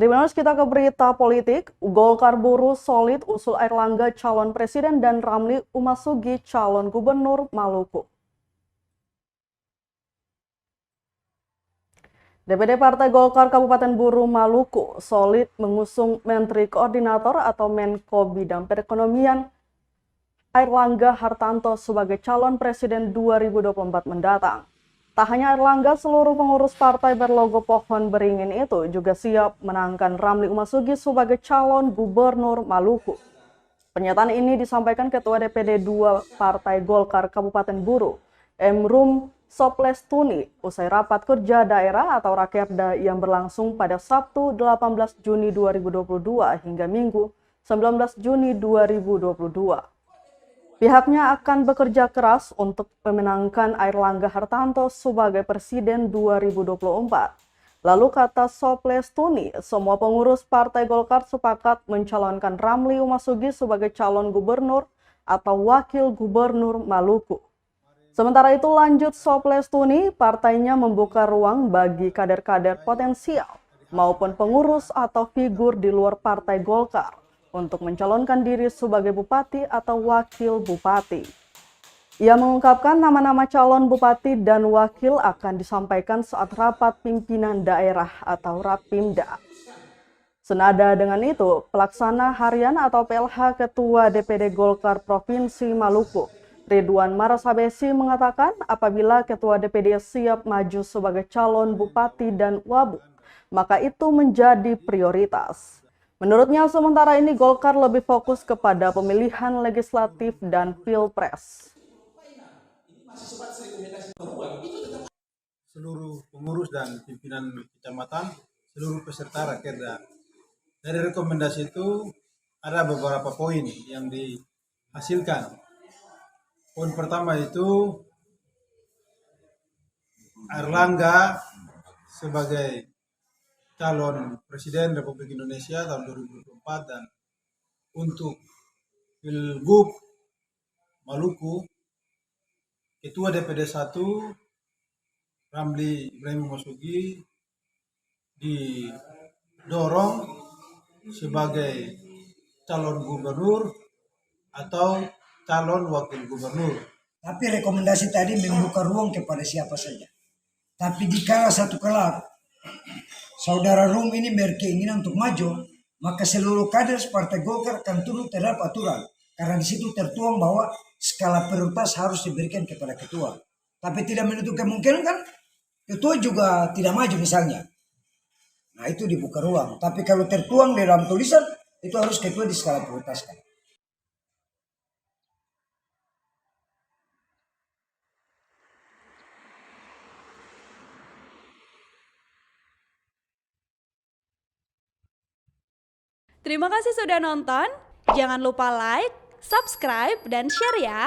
Tribuners, kita ke berita politik. Golkar buruh solid usul Airlangga calon presiden dan Ramli Umasugi calon gubernur Maluku. DPD Partai Golkar Kabupaten Buru Maluku solid mengusung Menteri Koordinator atau Menko Bidang Perekonomian Airlangga Hartanto sebagai calon presiden 2024 mendatang. Tak hanya Airlangga, seluruh pengurus partai berlogo pohon beringin itu juga siap menangkan Ramli Umasugi sebagai calon gubernur Maluku. Pernyataan ini disampaikan Ketua DPD 2 Partai Golkar Kabupaten Buru, Emrum Soplestuni, usai rapat kerja daerah atau Rakerda yang berlangsung pada Sabtu 18 Juni 2022 hingga Minggu 19 Juni 2022. Pihaknya akan bekerja keras untuk memenangkan Airlangga Hartanto sebagai Presiden 2024. Lalu kata Soplestuni, semua pengurus Partai Golkar sepakat mencalonkan Ramli Umasugi sebagai calon gubernur atau wakil gubernur Maluku. Sementara itu lanjut Soplestuni, partainya membuka ruang bagi kader-kader potensial maupun pengurus atau figur di luar Partai Golkar untuk mencalonkan diri sebagai bupati atau wakil bupati. Ia mengungkapkan nama-nama calon bupati dan wakil akan disampaikan saat rapat pimpinan daerah atau Rapimda. Senada dengan itu, pelaksana harian atau PLH Ketua DPD Golkar Provinsi Maluku, Ridwan Marasabesi mengatakan apabila Ketua DPD siap maju sebagai calon bupati dan wabuk, maka itu menjadi prioritas. Menurutnya, sementara ini Golkar lebih fokus kepada pemilihan legislatif dan pilpres. Seluruh pengurus dan pimpinan kecamatan, seluruh peserta Rakerda. Dari rekomendasi itu ada beberapa poin yang dihasilkan. Poin pertama itu Airlangga sebagai calon Presiden Republik Indonesia tahun 2024 dan untuk Pilgub Maluku, Ketua DPD 1 Ramli Ibrahim Umasugi didorong sebagai calon gubernur atau calon wakil gubernur. Tapi rekomendasi tadi membuka ruang kepada siapa saja. Tapi jika satu kelak Saudara Rum ini berkeinginan untuk maju, maka seluruh kader Partai Golkar akan turut terhadap aturan. Karena di situ tertuang bahwa skala prioritas harus diberikan kepada ketua. Tapi tidak menutup kemungkinan kan ketua juga tidak maju misalnya. Nah itu dibuka ruang. Tapi kalau tertuang di dalam tulisan, itu harus ketua di skala prioritaskan. Terima kasih sudah nonton. Jangan lupa like, subscribe, dan share ya.